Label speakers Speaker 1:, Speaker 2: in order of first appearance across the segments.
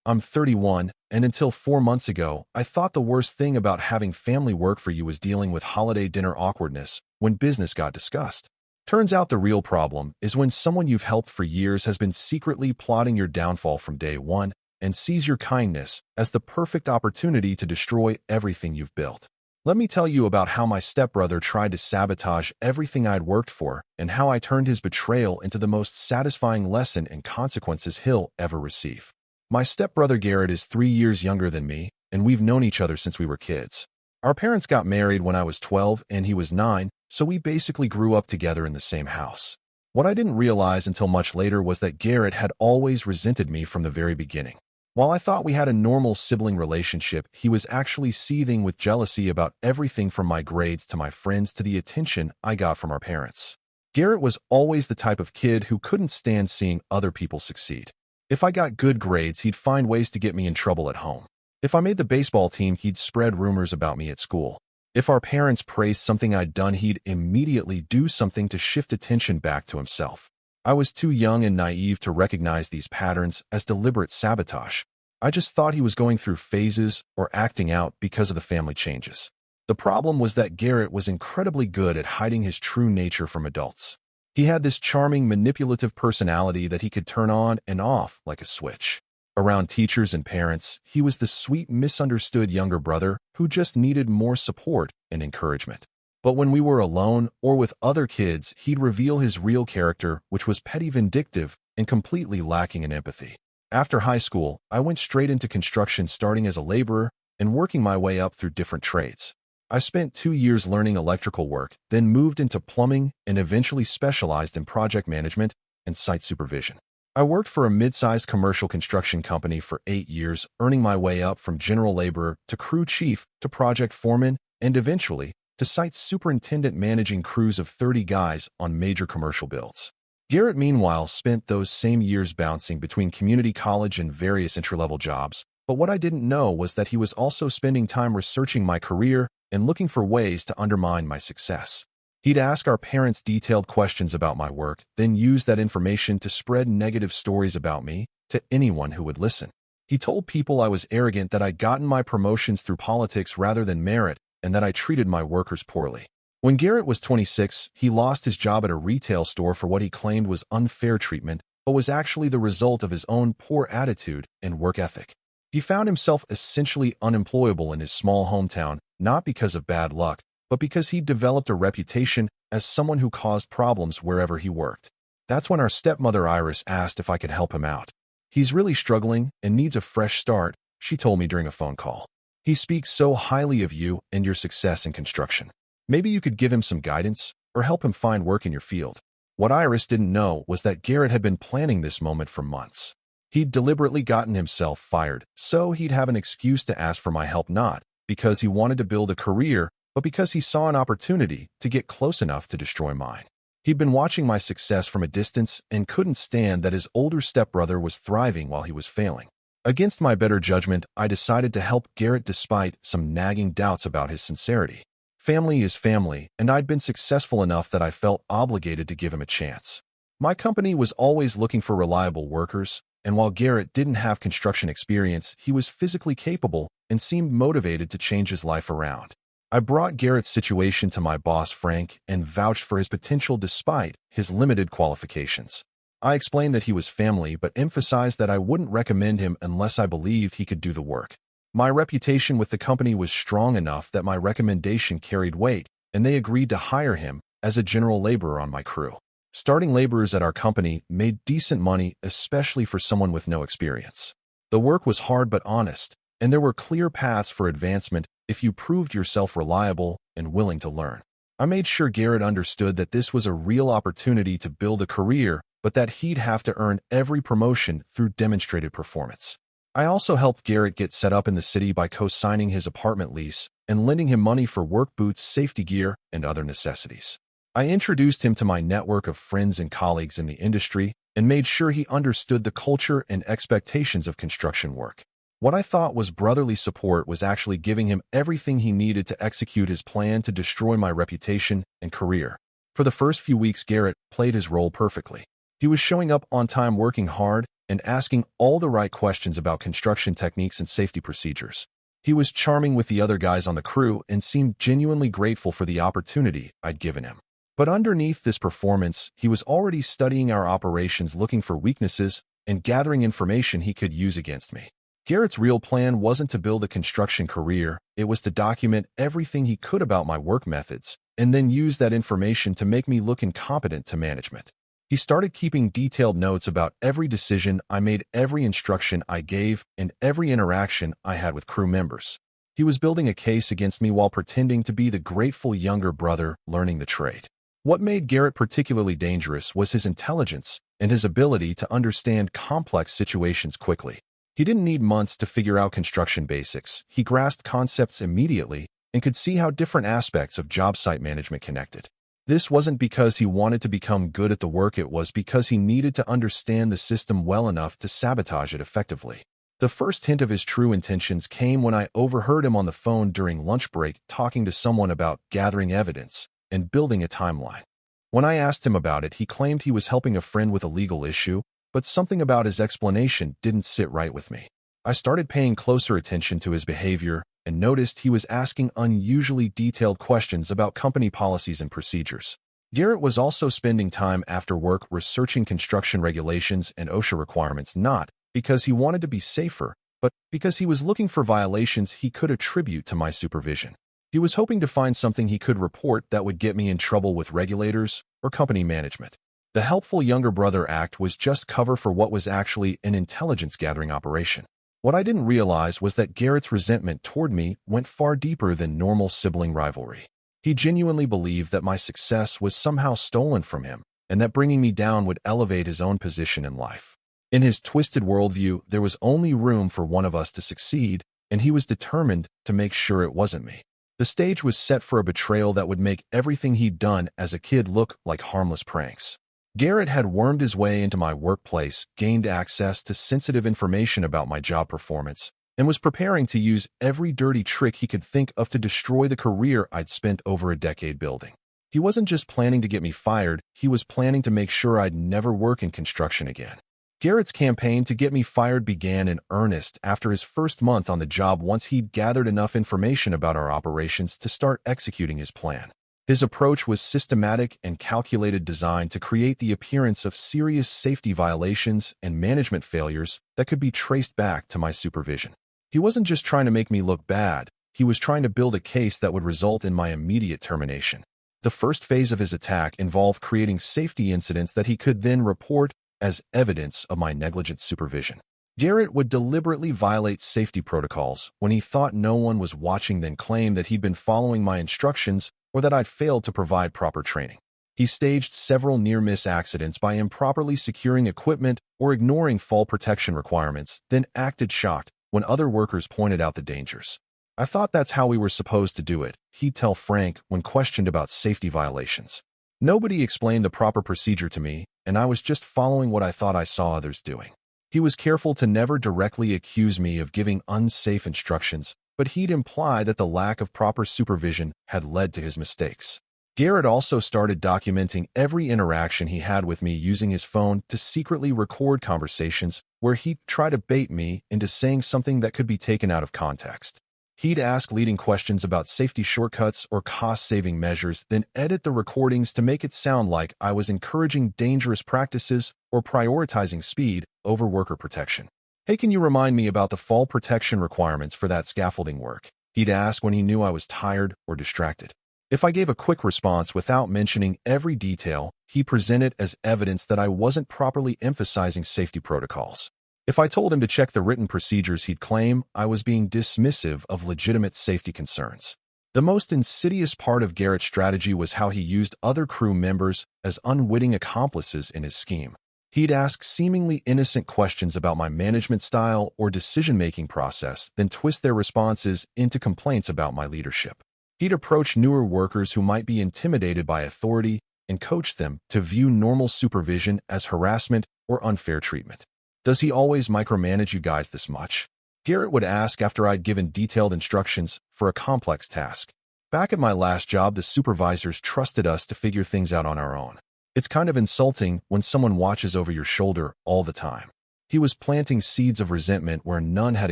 Speaker 1: I'm 31, and until 4 months ago, I thought the worst thing about having family work for you was dealing with holiday dinner awkwardness when business got discussed. Turns out the real problem is when someone you've helped for years has been secretly plotting your downfall from day one and sees your kindness as the perfect opportunity to destroy everything you've built. Let me tell you about how my stepbrother tried to sabotage everything I'd worked for and how I turned his betrayal into the most satisfying lesson and consequences he'll ever receive. My stepbrother Garrett is 3 years younger than me, and we've known each other since we were kids. Our parents got married when I was 12 and he was 9, so we basically grew up together in the same house. What I didn't realize until much later was that Garrett had always resented me from the very beginning. While I thought we had a normal sibling relationship, he was actually seething with jealousy about everything from my grades to my friends to the attention I got from our parents. Garrett was always the type of kid who couldn't stand seeing other people succeed. If I got good grades, he'd find ways to get me in trouble at home. If I made the baseball team, he'd spread rumors about me at school. If our parents praised something I'd done, he'd immediately do something to shift attention back to himself. I was too young and naive to recognize these patterns as deliberate sabotage. I just thought he was going through phases or acting out because of the family changes. The problem was that Garrett was incredibly good at hiding his true nature from adults. He had this charming, manipulative personality that he could turn on and off like a switch. Around teachers and parents, he was the sweet, misunderstood younger brother who just needed more support and encouragement. But when we were alone or with other kids, he'd reveal his real character, which was petty, vindictive, and completely lacking in empathy. After high school, I went straight into construction, starting as a laborer and working my way up through different trades. I spent 2 years learning electrical work, then moved into plumbing and eventually specialized in project management and site supervision. I worked for a mid-sized commercial construction company for 8 years, earning my way up from general laborer to crew chief to project foreman and eventually to site superintendent, managing crews of 30 guys on major commercial builds. Garrett, meanwhile, spent those same years bouncing between community college and various entry-level jobs, but what I didn't know was that he was also spending time researching my career and looking for ways to undermine my success. He'd ask our parents detailed questions about my work, then use that information to spread negative stories about me to anyone who would listen. He told people I was arrogant, that I'd gotten my promotions through politics rather than merit, and that I treated my workers poorly. When Garrett was 26, he lost his job at a retail store for what he claimed was unfair treatment, but was actually the result of his own poor attitude and work ethic. He found himself essentially unemployable in his small hometown, not because of bad luck, but because he'd developed a reputation as someone who caused problems wherever he worked. That's when our stepmother Iris asked if I could help him out. "He's really struggling and needs a fresh start," she told me during a phone call. "He speaks so highly of you and your success in construction. Maybe you could give him some guidance or help him find work in your field." What Iris didn't know was that Garrett had been planning this moment for months. He'd deliberately gotten himself fired, so he'd have an excuse to ask for my help, not because he wanted to build a career, but because he saw an opportunity to get close enough to destroy mine. He'd been watching my success from a distance and couldn't stand that his older stepbrother was thriving while he was failing. Against my better judgment, I decided to help Garrett despite some nagging doubts about his sincerity. Family is family, and I'd been successful enough that I felt obligated to give him a chance. My company was always looking for reliable workers, and while Garrett didn't have construction experience, he was physically capable and seemed motivated to change his life around. I brought Garrett's situation to my boss, Frank, and vouched for his potential despite his limited qualifications. I explained that he was family, but emphasized that I wouldn't recommend him unless I believed he could do the work. My reputation with the company was strong enough that my recommendation carried weight, and they agreed to hire him as a general laborer on my crew. Starting laborers at our company made decent money, especially for someone with no experience. The work was hard but honest, and there were clear paths for advancement if you proved yourself reliable and willing to learn. I made sure Garrett understood that this was a real opportunity to build a career, but that he'd have to earn every promotion through demonstrated performance. I also helped Garrett get set up in the city by co-signing his apartment lease and lending him money for work boots, safety gear, and other necessities. I introduced him to my network of friends and colleagues in the industry and made sure he understood the culture and expectations of construction work. What I thought was brotherly support was actually giving him everything he needed to execute his plan to destroy my reputation and career. For the first few weeks, Garrett played his role perfectly. He was showing up on time, working hard, and asking all the right questions about construction techniques and safety procedures. He was charming with the other guys on the crew and seemed genuinely grateful for the opportunity I'd given him. But underneath this performance, he was already studying our operations, looking for weaknesses, and gathering information he could use against me. Garrett's real plan wasn't to build a construction career, it was to document everything he could about my work methods, and then use that information to make me look incompetent to management. He started keeping detailed notes about every decision I made, every instruction I gave, and every interaction I had with crew members. He was building a case against me while pretending to be the grateful younger brother learning the trade. What made Garrett particularly dangerous was his intelligence and his ability to understand complex situations quickly. He didn't need months to figure out construction basics. He grasped concepts immediately and could see how different aspects of job site management connected. This wasn't because he wanted to become good at the work, it was because he needed to understand the system well enough to sabotage it effectively. The first hint of his true intentions came when I overheard him on the phone during lunch break talking to someone about gathering evidence and building a timeline. When I asked him about it, he claimed he was helping a friend with a legal issue, but something about his explanation didn't sit right with me. I started paying closer attention to his behavior and noticed he was asking unusually detailed questions about company policies and procedures. Garrett was also spending time after work researching construction regulations and OSHA requirements, not because he wanted to be safer, but because he was looking for violations he could attribute to my supervision. He was hoping to find something he could report that would get me in trouble with regulators or company management. The helpful younger brother act was just cover for what was actually an intelligence-gathering operation. What I didn't realize was that Garrett's resentment toward me went far deeper than normal sibling rivalry. He genuinely believed that my success was somehow stolen from him, and that bringing me down would elevate his own position in life. In his twisted worldview, there was only room for one of us to succeed, and he was determined to make sure it wasn't me. The stage was set for a betrayal that would make everything he'd done as a kid look like harmless pranks. Garrett had wormed his way into my workplace, gained access to sensitive information about my job performance, and was preparing to use every dirty trick he could think of to destroy the career I'd spent over a decade building. He wasn't just planning to get me fired, he was planning to make sure I'd never work in construction again. Garrett's campaign to get me fired began in earnest after his first month on the job, once he'd gathered enough information about our operations to start executing his plan. His approach was systematic and calculated, designed to create the appearance of serious safety violations and management failures that could be traced back to my supervision. He wasn't just trying to make me look bad, he was trying to build a case that would result in my immediate termination. The first phase of his attack involved creating safety incidents that he could then report as evidence of my negligent supervision. Garrett would deliberately violate safety protocols when he thought no one was watching, then claim that he'd been following my instructions or that I'd failed to provide proper training. He staged several near-miss accidents by improperly securing equipment or ignoring fall protection requirements, then acted shocked when other workers pointed out the dangers. "I thought that's how we were supposed to do it," he'd tell Frank when questioned about safety violations. "Nobody explained the proper procedure to me, and I was just following what I thought I saw others doing." He was careful to never directly accuse me of giving unsafe instructions, but he'd imply that the lack of proper supervision had led to his mistakes. Garrett also started documenting every interaction he had with me, using his phone to secretly record conversations where he'd try to bait me into saying something that could be taken out of context. He'd ask leading questions about safety shortcuts or cost-saving measures, then edit the recordings to make it sound like I was encouraging dangerous practices or prioritizing speed over worker protection. "Hey, can you remind me about the fall protection requirements for that scaffolding work?" he'd ask when he knew I was tired or distracted. If I gave a quick response without mentioning every detail, he presented as evidence that I wasn't properly emphasizing safety protocols. If I told him to check the written procedures, he'd claim I was being dismissive of legitimate safety concerns. The most insidious part of Garrett's strategy was how he used other crew members as unwitting accomplices in his scheme. He'd ask seemingly innocent questions about my management style or decision-making process, then twist their responses into complaints about my leadership. He'd approach newer workers who might be intimidated by authority and coach them to view normal supervision as harassment or unfair treatment. "Does he always micromanage you guys this much?" Garrett would ask after I'd given detailed instructions for a complex task. Back at my last job, the supervisors trusted us to figure things out on our own. It's kind of insulting when someone watches over your shoulder all the time. He was planting seeds of resentment where none had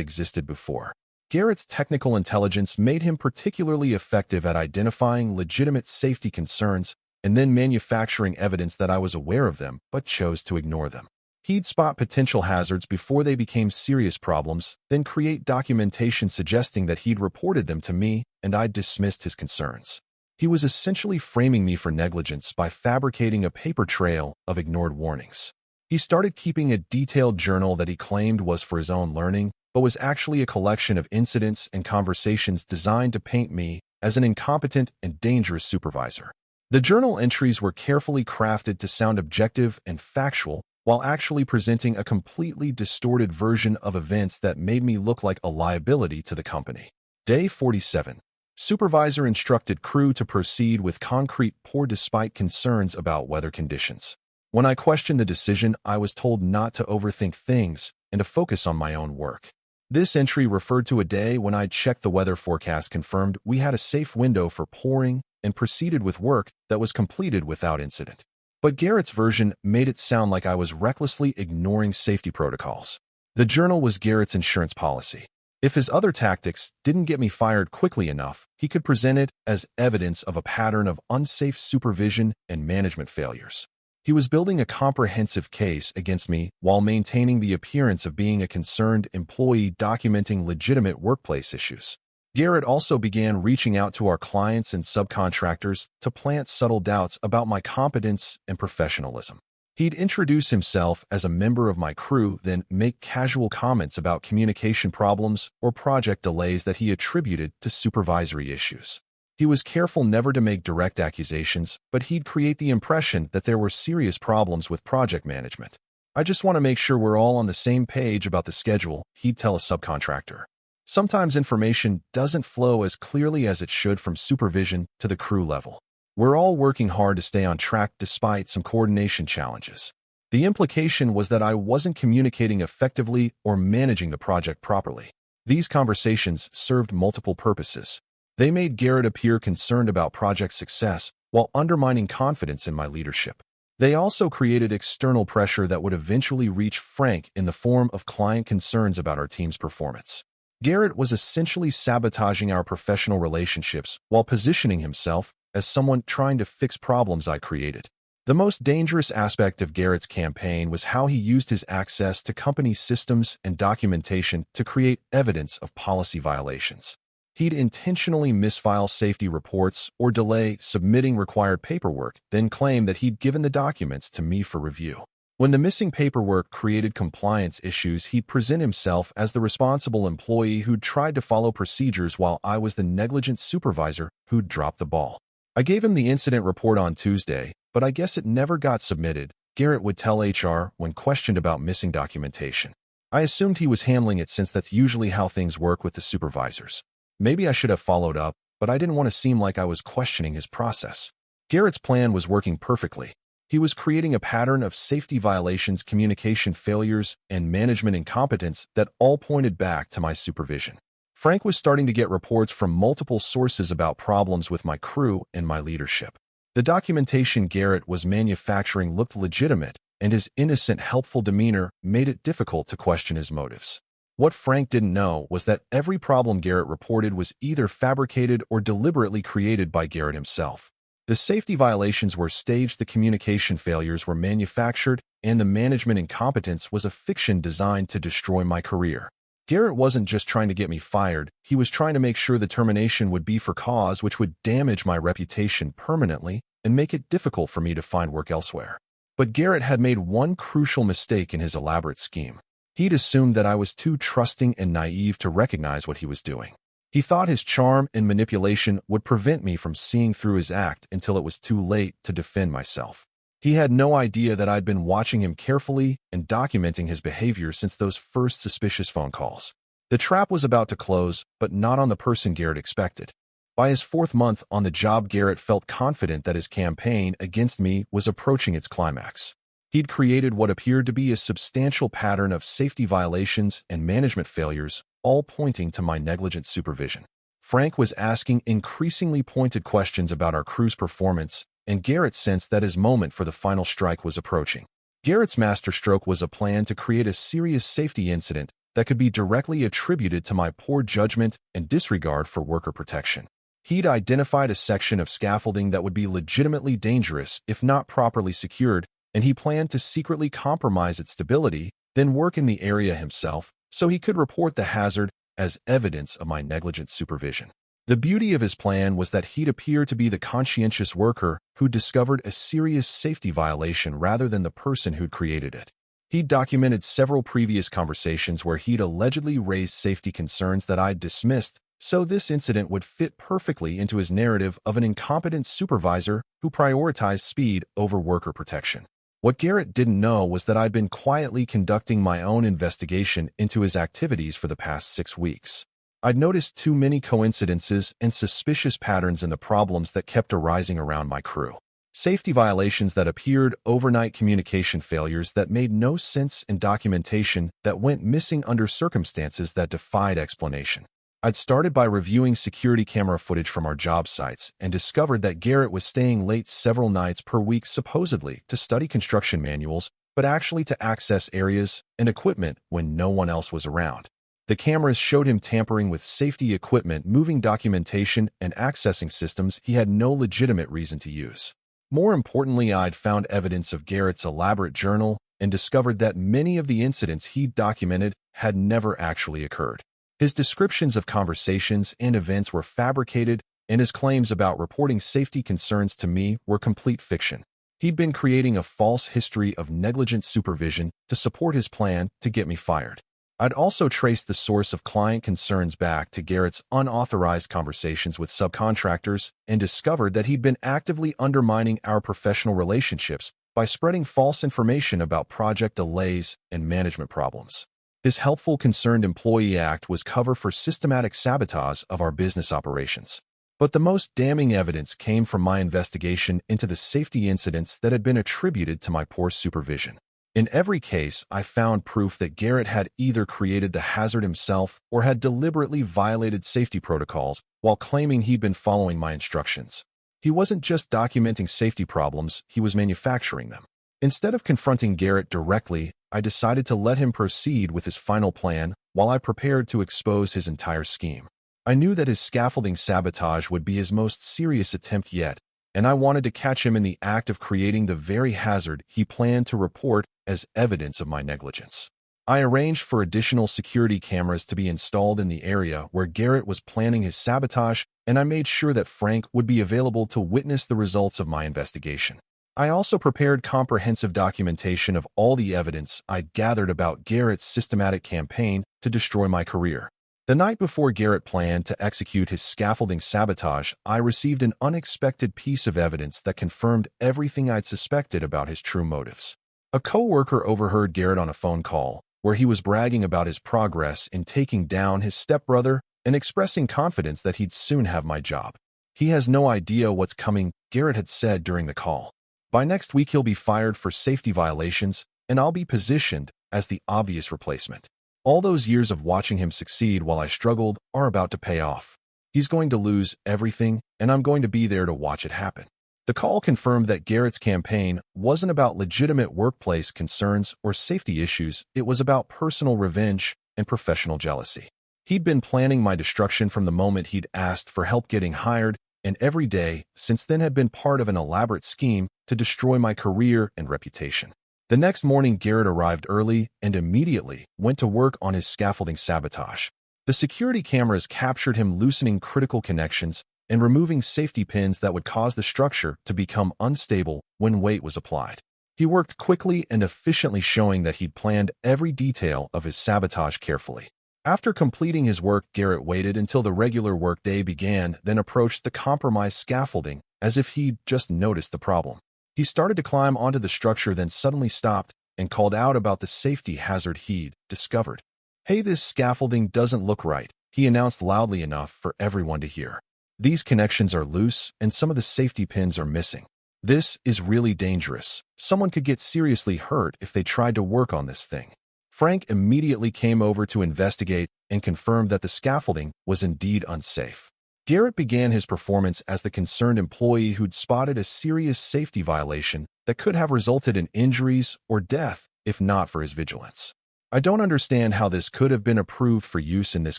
Speaker 1: existed before. Garrett's technical intelligence made him particularly effective at identifying legitimate safety concerns and then manufacturing evidence that I was aware of them but chose to ignore them. He'd spot potential hazards before they became serious problems, then create documentation suggesting that he'd reported them to me and I'd dismissed his concerns. He was essentially framing me for negligence by fabricating a paper trail of ignored warnings. He started keeping a detailed journal that he claimed was for his own learning, but was actually a collection of incidents and conversations designed to paint me as an incompetent and dangerous supervisor. The journal entries were carefully crafted to sound objective and factual, while actually presenting a completely distorted version of events that made me look like a liability to the company. Day 47. Supervisor instructed crew to proceed with concrete pour despite concerns about weather conditions. When I questioned the decision, I was told not to overthink things and to focus on my own work. This entry referred to a day when I'd checked the weather forecast, confirmed we had a safe window for pouring, and proceeded with work that was completed without incident. But Garrett's version made it sound like I was recklessly ignoring safety protocols. The journal was Garrett's insurance policy. If his other tactics didn't get me fired quickly enough, he could present it as evidence of a pattern of unsafe supervision and management failures. He was building a comprehensive case against me while maintaining the appearance of being a concerned employee documenting legitimate workplace issues. Garrett also began reaching out to our clients and subcontractors to plant subtle doubts about my competence and professionalism. He'd introduce himself as a member of my crew, then make casual comments about communication problems or project delays that he attributed to supervisory issues. He was careful never to make direct accusations, but he'd create the impression that there were serious problems with project management. "I just want to make sure we're all on the same page about the schedule," he'd tell a subcontractor. Sometimes information doesn't flow as clearly as it should from supervision to the crew level. We're all working hard to stay on track despite some coordination challenges. The implication was that I wasn't communicating effectively or managing the project properly. These conversations served multiple purposes. They made Garrett appear concerned about project success while undermining confidence in my leadership. They also created external pressure that would eventually reach Frank in the form of client concerns about our team's performance. Garrett was essentially sabotaging our professional relationships while positioning himself as someone trying to fix problems I created. The most dangerous aspect of Garrett's campaign was how he used his access to company systems and documentation to create evidence of policy violations. He'd intentionally misfile safety reports or delay submitting required paperwork, then claim that he'd given the documents to me for review. When the missing paperwork created compliance issues, he'd present himself as the responsible employee who'd tried to follow procedures while I was the negligent supervisor who'd dropped the ball. I gave him the incident report on Tuesday, but I guess it never got submitted, Garrett would tell HR when questioned about missing documentation. I assumed he was handling it since that's usually how things work with the supervisors. Maybe I should have followed up, but I didn't want to seem like I was questioning his process. Garrett's plan was working perfectly. He was creating a pattern of safety violations, communication failures, and management incompetence that all pointed back to my supervision. Frank was starting to get reports from multiple sources about problems with my crew and my leadership. The documentation Garrett was manufacturing looked legitimate, and his innocent, helpful demeanor made it difficult to question his motives. What Frank didn't know was that every problem Garrett reported was either fabricated or deliberately created by Garrett himself. The safety violations were staged, the communication failures were manufactured, and the management incompetence was a fiction designed to destroy my career. Garrett wasn't just trying to get me fired, he was trying to make sure the termination would be for cause which would damage my reputation permanently and make it difficult for me to find work elsewhere. But Garrett had made one crucial mistake in his elaborate scheme. He'd assumed that I was too trusting and naive to recognize what he was doing. He thought his charm and manipulation would prevent me from seeing through his act until it was too late to defend myself. He had no idea that I'd been watching him carefully and documenting his behavior since those first suspicious phone calls. The trap was about to close, but not on the person Garrett expected. By his 4th month on the job, Garrett felt confident that his campaign against me was approaching its climax. He'd created what appeared to be a substantial pattern of safety violations and management failures, all pointing to my negligent supervision. Frank was asking increasingly pointed questions about our crew's performance, and Garrett sensed that his moment for the final strike was approaching. Garrett's masterstroke was a plan to create a serious safety incident that could be directly attributed to my poor judgment and disregard for worker protection. He'd identified a section of scaffolding that would be legitimately dangerous if not properly secured, and he planned to secretly compromise its stability, then work in the area himself so he could report the hazard as evidence of my negligent supervision. The beauty of his plan was that he'd appear to be the conscientious worker who discovered a serious safety violation rather than the person who'd created it. He'd documented several previous conversations where he'd allegedly raised safety concerns that I'd dismissed, so this incident would fit perfectly into his narrative of an incompetent supervisor who prioritized speed over worker protection. What Garrett didn't know was that I'd been quietly conducting my own investigation into his activities for the past 6 weeks. I'd noticed too many coincidences and suspicious patterns in the problems that kept arising around my crew. Safety violations that appeared, overnight communication failures that made no sense, and documentation that went missing under circumstances that defied explanation. I'd started by reviewing security camera footage from our job sites and discovered that Garrett was staying late several nights per week supposedly to study construction manuals, but actually to access areas and equipment when no one else was around. The cameras showed him tampering with safety equipment, moving documentation, and accessing systems he had no legitimate reason to use. More importantly, I'd found evidence of Garrett's elaborate journal and discovered that many of the incidents he'd documented had never actually occurred. His descriptions of conversations and events were fabricated, and his claims about reporting safety concerns to me were complete fiction. He'd been creating a false history of negligent supervision to support his plan to get me fired. I'd also traced the source of client concerns back to Garrett's unauthorized conversations with subcontractors and discovered that he'd been actively undermining our professional relationships by spreading false information about project delays and management problems. His Helpful Concerned Employee Act was cover for systematic sabotage of our business operations. But the most damning evidence came from my investigation into the safety incidents that had been attributed to my poor supervision. In every case, I found proof that Garrett had either created the hazard himself or had deliberately violated safety protocols while claiming he'd been following my instructions. He wasn't just documenting safety problems, he was manufacturing them. Instead of confronting Garrett directly, I decided to let him proceed with his final plan while I prepared to expose his entire scheme. I knew that his scaffolding sabotage would be his most serious attempt yet, and I wanted to catch him in the act of creating the very hazard he planned to report as evidence of my negligence. I arranged for additional security cameras to be installed in the area where Garrett was planning his sabotage, and I made sure that Frank would be available to witness the results of my investigation. I also prepared comprehensive documentation of all the evidence I'd gathered about Garrett's systematic campaign to destroy my career. The night before Garrett planned to execute his scaffolding sabotage, I received an unexpected piece of evidence that confirmed everything I'd suspected about his true motives. A coworker overheard Garrett on a phone call, where he was bragging about his progress in taking down his stepbrother and expressing confidence that he'd soon have my job. "He has no idea what's coming," Garrett had said during the call. "By next week he'll be fired for safety violations, and I'll be positioned as the obvious replacement. All those years of watching him succeed while I struggled are about to pay off. He's going to lose everything, and I'm going to be there to watch it happen." The call confirmed that Garrett's campaign wasn't about legitimate workplace concerns or safety issues, it was about personal revenge and professional jealousy. He'd been planning my destruction from the moment he'd asked for help getting hired, and every day since then had been part of an elaborate scheme to destroy my career and reputation. The next morning, Garrett arrived early and immediately went to work on his scaffolding sabotage. The security cameras captured him loosening critical connections and removing safety pins that would cause the structure to become unstable when weight was applied. He worked quickly and efficiently, showing that he'd planned every detail of his sabotage carefully. After completing his work, Garrett waited until the regular workday began, then approached the compromised scaffolding as if he'd just noticed the problem. He started to climb onto the structure, then suddenly stopped and called out about the safety hazard he'd discovered. "Hey, this scaffolding doesn't look right," he announced loudly enough for everyone to hear. "These connections are loose and some of the safety pins are missing. This is really dangerous. Someone could get seriously hurt if they tried to work on this thing." Frank immediately came over to investigate and confirmed that the scaffolding was indeed unsafe. Garrett began his performance as the concerned employee who'd spotted a serious safety violation that could have resulted in injuries or death if not for his vigilance. "I don't understand how this could have been approved for use in this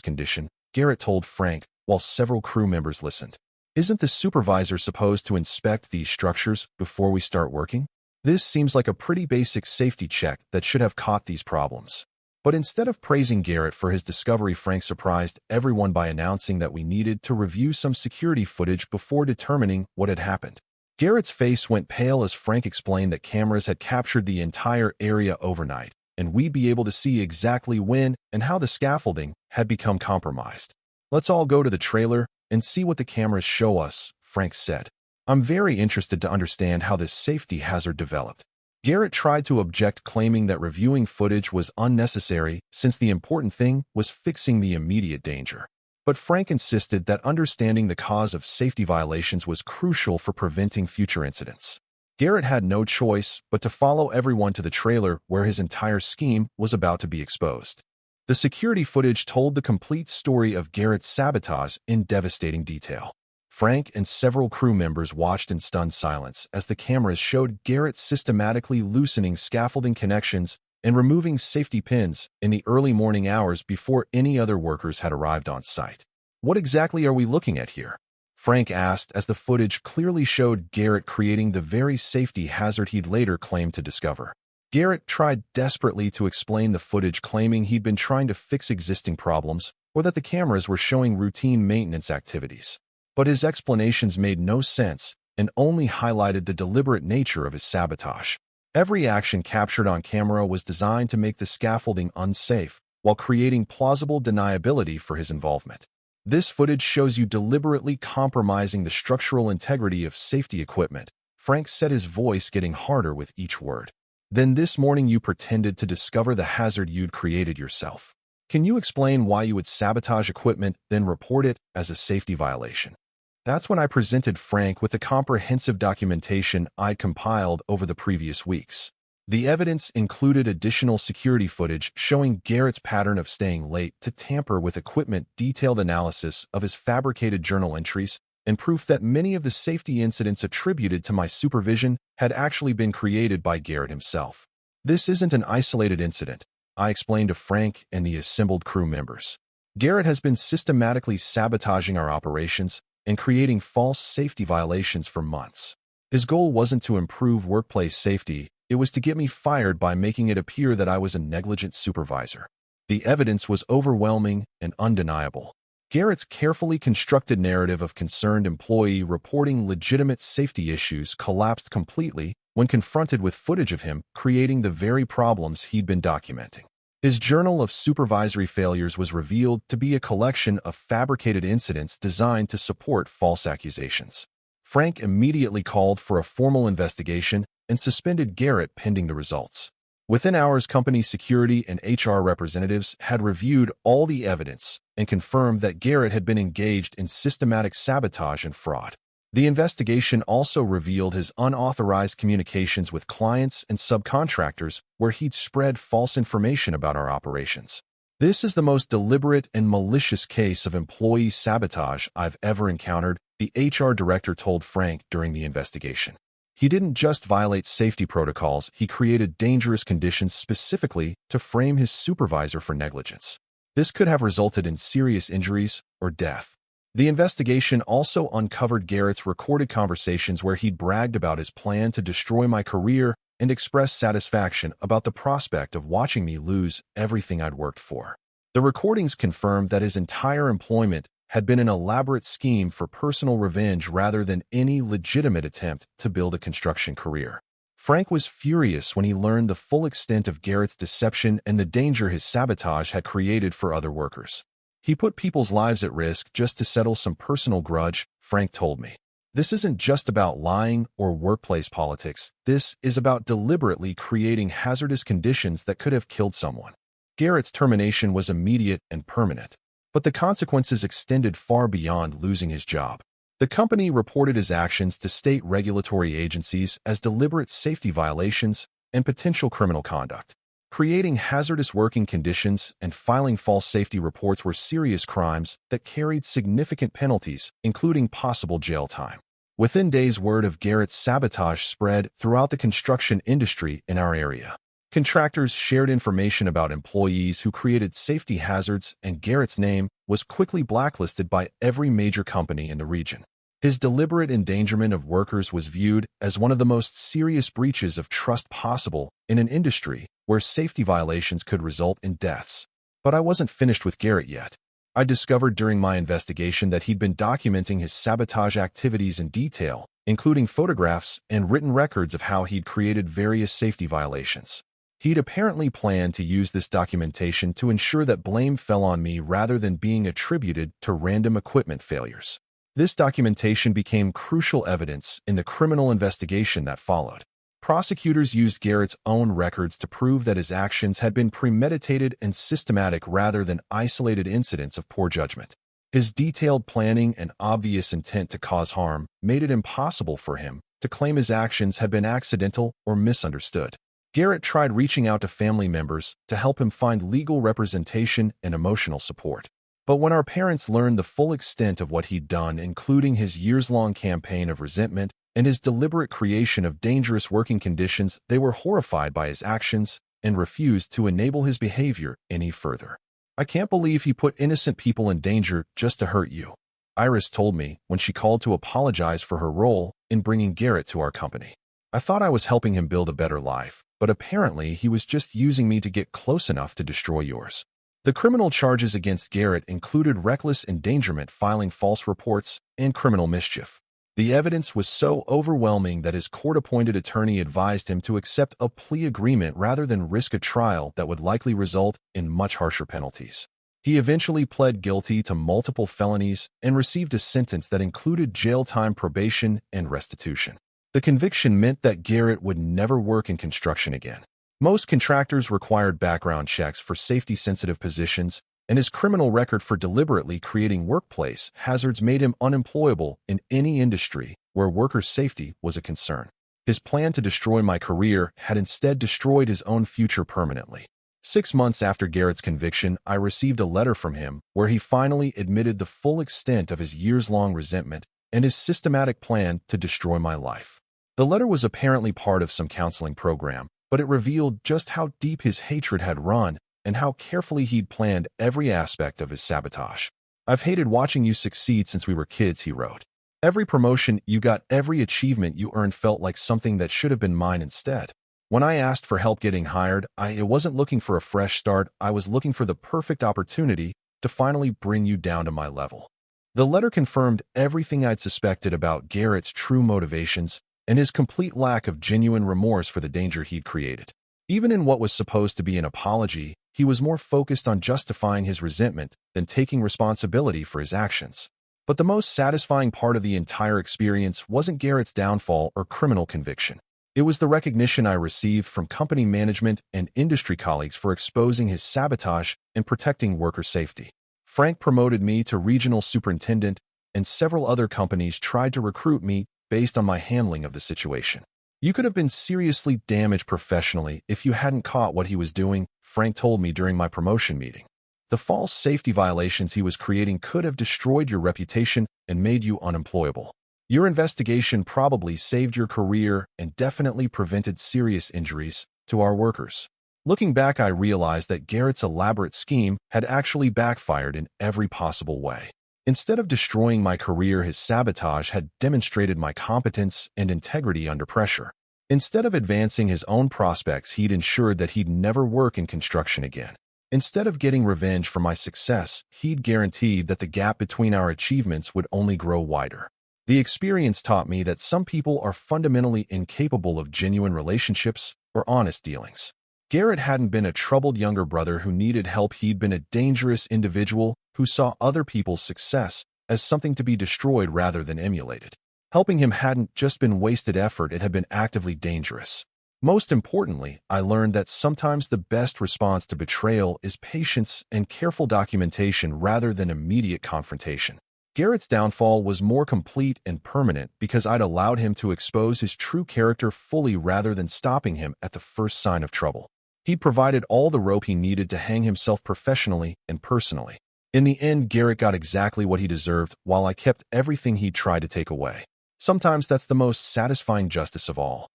Speaker 1: condition," Garrett told Frank while several crew members listened. "Isn't the supervisor supposed to inspect these structures before we start working? This seems like a pretty basic safety check that should have caught these problems." But instead of praising Garrett for his discovery, Frank surprised everyone by announcing that we needed to review some security footage before determining what had happened. Garrett's face went pale as Frank explained that cameras had captured the entire area overnight, and we'd be able to see exactly when and how the scaffolding had become compromised. "Let's all go to the trailer and see what the cameras show us," Frank said. "I'm very interested to understand how this safety hazard developed." Garrett tried to object, claiming that reviewing footage was unnecessary since the important thing was fixing the immediate danger. But Frank insisted that understanding the cause of safety violations was crucial for preventing future incidents. Garrett had no choice but to follow everyone to the trailer where his entire scheme was about to be exposed. The security footage told the complete story of Garrett's sabotage in devastating detail. Frank and several crew members watched in stunned silence as the cameras showed Garrett systematically loosening scaffolding connections and removing safety pins in the early morning hours before any other workers had arrived on site. "What exactly are we looking at here?" Frank asked as the footage clearly showed Garrett creating the very safety hazard he'd later claimed to discover. Garrett tried desperately to explain the footage, claiming he'd been trying to fix existing problems or that the cameras were showing routine maintenance activities. But his explanations made no sense and only highlighted the deliberate nature of his sabotage. Every action captured on camera was designed to make the scaffolding unsafe while creating plausible deniability for his involvement. "This footage shows you deliberately compromising the structural integrity of safety equipment," Frank said, his voice getting harder with each word. "Then this morning you pretended to discover the hazard you'd created yourself. Can you explain why you would sabotage equipment, then report it as a safety violation?" That's when I presented Frank with the comprehensive documentation I'd compiled over the previous weeks. The evidence included additional security footage showing Garrett's pattern of staying late to tamper with equipment, detailed analysis of his fabricated journal entries, and proof that many of the safety incidents attributed to my supervision had actually been created by Garrett himself. "This isn't an isolated incident," I explained to Frank and the assembled crew members. "Garrett has been systematically sabotaging our operations and creating false safety violations for months. His goal wasn't to improve workplace safety, it was to get me fired by making it appear that I was a negligent supervisor." The evidence was overwhelming and undeniable. Garrett's carefully constructed narrative of concerned employee reporting legitimate safety issues collapsed completely when confronted with footage of him creating the very problems he'd been documenting. His journal of supervisory failures was revealed to be a collection of fabricated incidents designed to support false accusations. Frank immediately called for a formal investigation and suspended Garrett pending the results. Within hours, company security and HR representatives had reviewed all the evidence and confirmed that Garrett had been engaged in systematic sabotage and fraud. The investigation also revealed his unauthorized communications with clients and subcontractors where he'd spread false information about our operations. "This is the most deliberate and malicious case of employee sabotage I've ever encountered," the HR director told Frank during the investigation. "He didn't just violate safety protocols, he created dangerous conditions specifically to frame his supervisor for negligence. This could have resulted in serious injuries or death." The investigation also uncovered Garrett's recorded conversations where he'd bragged about his plan to destroy my career and expressed satisfaction about the prospect of watching me lose everything I'd worked for. The recordings confirmed that his entire employment had been an elaborate scheme for personal revenge rather than any legitimate attempt to build a construction career. Frank was furious when he learned the full extent of Garrett's deception and the danger his sabotage had created for other workers. "He put people's lives at risk just to settle some personal grudge," Frank told me. "This isn't just about lying or workplace politics. This is about deliberately creating hazardous conditions that could have killed someone." Garrett's termination was immediate and permanent, but the consequences extended far beyond losing his job. The company reported his actions to state regulatory agencies as deliberate safety violations and potential criminal conduct. Creating hazardous working conditions and filing false safety reports were serious crimes that carried significant penalties, including possible jail time. Within days, word of Garrett's sabotage spread throughout the construction industry in our area. Contractors shared information about employees who created safety hazards, and Garrett's name was quickly blacklisted by every major company in the region. His deliberate endangerment of workers was viewed as one of the most serious breaches of trust possible in an industry where safety violations could result in deaths. But I wasn't finished with Garrett yet. I discovered during my investigation that he'd been documenting his sabotage activities in detail, including photographs and written records of how he'd created various safety violations. He'd apparently planned to use this documentation to ensure that blame fell on me rather than being attributed to random equipment failures. This documentation became crucial evidence in the criminal investigation that followed. Prosecutors used Garrett's own records to prove that his actions had been premeditated and systematic rather than isolated incidents of poor judgment. His detailed planning and obvious intent to cause harm made it impossible for him to claim his actions had been accidental or misunderstood. Garrett tried reaching out to family members to help him find legal representation and emotional support. But when our parents learned the full extent of what he'd done, including his years-long campaign of resentment and his deliberate creation of dangerous working conditions, they were horrified by his actions and refused to enable his behavior any further. "I can't believe he put innocent people in danger just to hurt you," Iris told me when she called to apologize for her role in bringing Garrett to our company. "I thought I was helping him build a better life, but apparently he was just using me to get close enough to destroy yours." The criminal charges against Garrett included reckless endangerment, filing false reports, and criminal mischief. The evidence was so overwhelming that his court-appointed attorney advised him to accept a plea agreement rather than risk a trial that would likely result in much harsher penalties. He eventually pled guilty to multiple felonies and received a sentence that included jail time, probation, and restitution. The conviction meant that Garrett would never work in construction again. Most contractors required background checks for safety-sensitive positions, and his criminal record for deliberately creating workplace hazards made him unemployable in any industry where worker safety was a concern. His plan to destroy my career had instead destroyed his own future permanently. 6 months after Garrett's conviction, I received a letter from him where he finally admitted the full extent of his years-long resentment and his systematic plan to destroy my life. The letter was apparently part of some counseling program, but it revealed just how deep his hatred had run and how carefully he'd planned every aspect of his sabotage. "I've hated watching you succeed since we were kids," he wrote. "Every promotion you got, every achievement you earned felt like something that should have been mine instead. When I asked for help getting hired, I wasn't looking for a fresh start. I was looking for the perfect opportunity to finally bring you down to my level." The letter confirmed everything I'd suspected about Garrett's true motivations and his complete lack of genuine remorse for the danger he'd created. Even in what was supposed to be an apology, he was more focused on justifying his resentment than taking responsibility for his actions. But the most satisfying part of the entire experience wasn't Garrett's downfall or criminal conviction. It was the recognition I received from company management and industry colleagues for exposing his sabotage and protecting worker safety. Frank promoted me to regional superintendent, and several other companies tried to recruit me based on my handling of the situation. "You could have been seriously damaged professionally if you hadn't caught what he was doing," Frank told me during my promotion meeting. "The false safety violations he was creating could have destroyed your reputation and made you unemployable. Your investigation probably saved your career and definitely prevented serious injuries to our workers." Looking back, I realized that Garrett's elaborate scheme had actually backfired in every possible way. Instead of destroying my career, his sabotage had demonstrated my competence and integrity under pressure. Instead of advancing his own prospects, he'd ensured that he'd never work in construction again. Instead of getting revenge for my success, he'd guaranteed that the gap between our achievements would only grow wider. The experience taught me that some people are fundamentally incapable of genuine relationships or honest dealings. Garrett hadn't been a troubled younger brother who needed help. He'd been a dangerous individual who saw other people's success as something to be destroyed rather than emulated. Helping him hadn't just been wasted effort, it had been actively dangerous. Most importantly, I learned that sometimes the best response to betrayal is patience and careful documentation rather than immediate confrontation. Garrett's downfall was more complete and permanent because I'd allowed him to expose his true character fully rather than stopping him at the first sign of trouble. He provided all the rope he needed to hang himself professionally and personally. In the end, Garrett got exactly what he deserved, while I kept everything he tried to take away. Sometimes that's the most satisfying justice of all.